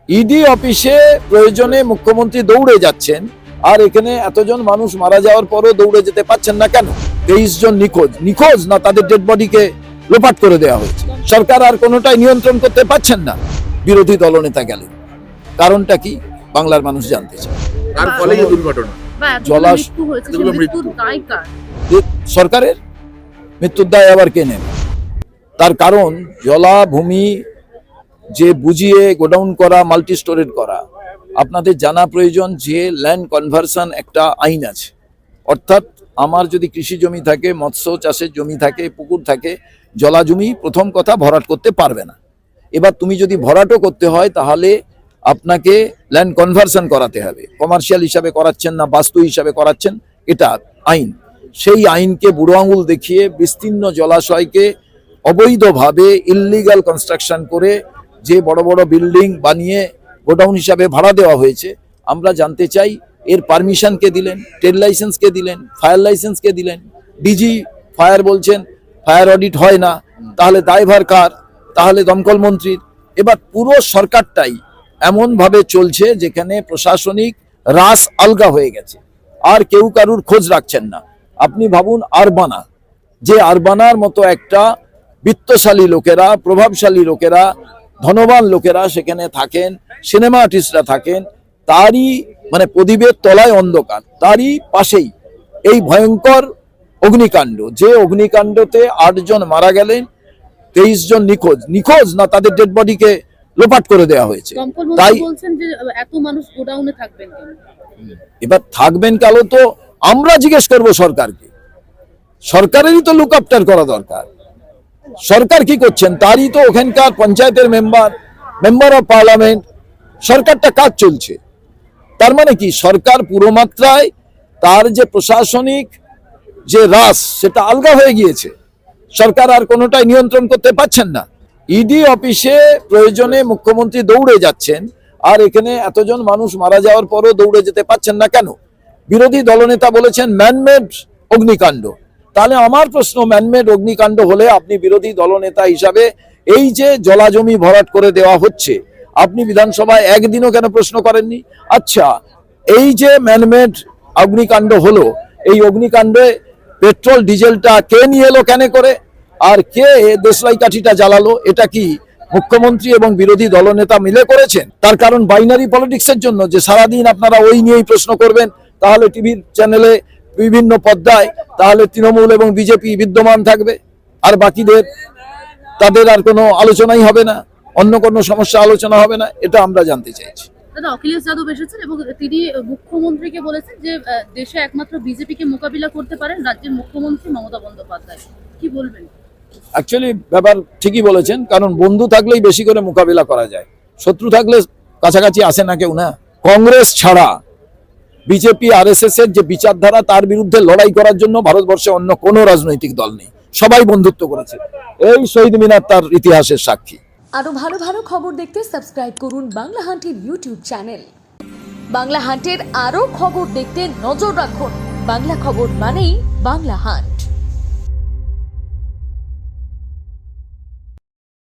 ED অফিসে প্রয়োজনে মুখ্যমন্ত্রী দৌড়ে যাচ্ছেন, আর এখানে এতজন মানুষ মারা যাওয়ার পরও দৌড়ে যেতে পারছেন না কেন? 23 জন নিখোঁজ না তাদের ডেড বডিকে লোপাট করে দেওয়া হয়েছে। সরকার আর কোনোটাই নিয়ন্ত্রণ করতে পারছেন না, বিরোধী দলনেতা গেলেন। কারণটা কি বাংলার মানুষ জানতে চায়। তার ফলে এই দুর্ঘটনা সরকারের মৃত্যুর দায় আবার কে নেন? তার কারণ জলাভূমি যে বুঝিয়ে গোডাউন করা, মাল্টি স্টোরেজ করা, আপনাদের জানা প্রয়োজন যে ল্যান্ড কনভার্সন একটা আইন আছে। অর্থাৎ আমার যদি কৃষি জমি থাকে, মৎস্য চাষের জমি থাকে, পুকুর থাকে, জলা জমি প্রথম কথা ভরাট করতে পারবে না। এবার তুমি যদি ভরাটও করতে হয় তাহলে আপনাকে ল্যান্ড কনভার্সন করাতে হবে। কমার্শিয়াল হিসাবে করাচ্ছেন না বাস্তু হিসাবে করাচ্ছেন, এটা আইন। সেই আইনকে বুড়ো আঙুল দেখিয়ে বিস্তীর্ণ জলাশয়কে অবৈধভাবে ইললিগাল কনস্ট্রাকশন করে যে বড় বড় বিল্ডিং বানিয়ে গোডাউন হিসাবে ভাড়া দেওয়া হয়েছে, আমরা জানতে চাই এর পারমিশন কে দিলেন, ট্রেড লাইসেন্স কে দিলেন, ফায়ার লাইসেন্স কে দিলেন? ডিজি ফায়ার বলছেন ফায়ার অডিট হয় না, তাহলে দায়ভার কার? তাহলে দমকল মন্ত্রীর। এবার পুরো সরকারটাই এমন ভাবে চলছে যেখানে প্রশাসনিক রাস আলগা হয়ে গেছে, আর কেউ কারুর খোঁজ রাখছেন না। আপনি ভাবুন আরবানা, যে আরবানার মতো একটা বিত্তশালী লোকেরা, প্রভাবশালী লোকেরা, ধনবান লোকেরা সেখানে থাকেন, সিনেমা আর্টিস্টরা থাকেন, তারই মানে প্রদীপের তলায় অন্ধকার, তারই পাশেই এই ভয়ঙ্কর অগ্নিকাণ্ড। যে অগ্নিকাণ্ডতে 8 জন মারা গেলেন, 23 জন নিখোঁজ না তাদের ডেড বডিকে লোপাট করে দেওয়া হয়েছে। তাই বলছেন যে এত মানুষ গোডাউনে থাকবেন কেন? এবার থাকবেন কেন তো আমরা জিজ্ঞেস করব সরকারকে। সরকারেরই তো লুক আফটার করা দরকার। সরকার কি করছেন? তারই তো ওখানকার পঞ্চায়েতের মেম্বার অফ পার্লামেন্ট, সরকারটা কাজ চলছে। তার মানে কি সরকার পুরো মাত্রায় তার যে প্রশাসনিক যে রাস সেটা আলগা হয়ে গিয়েছে। সরকার আর কোনোটাই নিয়ন্ত্রণ করতে পারছেন না। ইডি অফিসে প্রয়োজনে মুখ্যমন্ত্রী দৌড়ে যাচ্ছেন, আর এখানে এতজন মানুষ মারা যাওয়ার পরও দৌড়ে যেতে পারছেন না কেন? বিরোধী দলনেতা বলেছেন ম্যানমেড অগ্নিকাণ্ড। তাহলে আমার প্রশ্ন, ম্যানমেড অগ্নিকাণ্ড হলে আপনি বিরোধী দলনেতা হিসাবে এই যে জলাজমি ভরাট করে দেওয়া হচ্ছে, আপনি বিধানসভায় একদিনও কেন প্রশ্ন করেননি? আচ্ছা, এই যে ম্যানমেড অগ্নিকাণ্ড হলো, এই অগ্নিকাণ্ডে পেট্রোল ডিজেলটা কে নিয়ে এলো কেন করে, আর কে দেশলাই কাঠিটা জ্বালালো? এটা কি মুখ্যমন্ত্রী এবং বিরোধী দলনেতা মিলে করেছেন? তার কারণ বাইনারি পলিটিক্সের জন্য, যে সারাদিন আপনারা ওই নিয়েই প্রশ্ন করবেন, তাহলে টিভির চ্যানেলে বিভিন্ন পর্দায় তাহলে তৃণমূল এবং বিজেপি বিদ্যমান থাকবে, আর বাকিদের তাদের আর কোনো আলোচনাই হবে না, অন্য কোনো সমস্যা আলোচনা হবে না। এটা আমরা জানতে চাইছি। দাদা, অখিলেশ যাদব এসেছেন এবং তিনি মুখ্যমন্ত্রীকে বলেছেন যে দেশে একমাত্র বিজেপিকে মোকাবিলা করতে পারেন রাজ্যের মুখ্যমন্ত্রী মমতা বন্দ্যোপাধ্যায়। কি বলবেন? অ্যাকচুয়ালি ব্যাপার ঠিকই বলেছেন, কারণ বন্ধু থাকলেই বেশি করে মোকাবিলা করা যায়, শত্রু থাকলে কাছাকাছি আসে না কেউ না। কংগ্রেস ছাড়া বিজেপি আরএসএস এর যে বিচারধারা, তার বিরুদ্ধে লড়াই করার জন্য ভারতবর্ষে অন্য কোনো রাজনৈতিক দল নেই। সবাই বন্ধুত্ব করেছে, এই শহীদ মিনার তার ইতিহাসের সাক্ষী। আরো ভালো ভালো খবর দেখতে সাবস্ক্রাইব করুন বাংলা হান্টের ইউটিউব চ্যানেল। বাংলা হান্টের আরো খবর দেখতে নজর রাখুন। বাংলা খবর মানেই বাংলা হান্ট।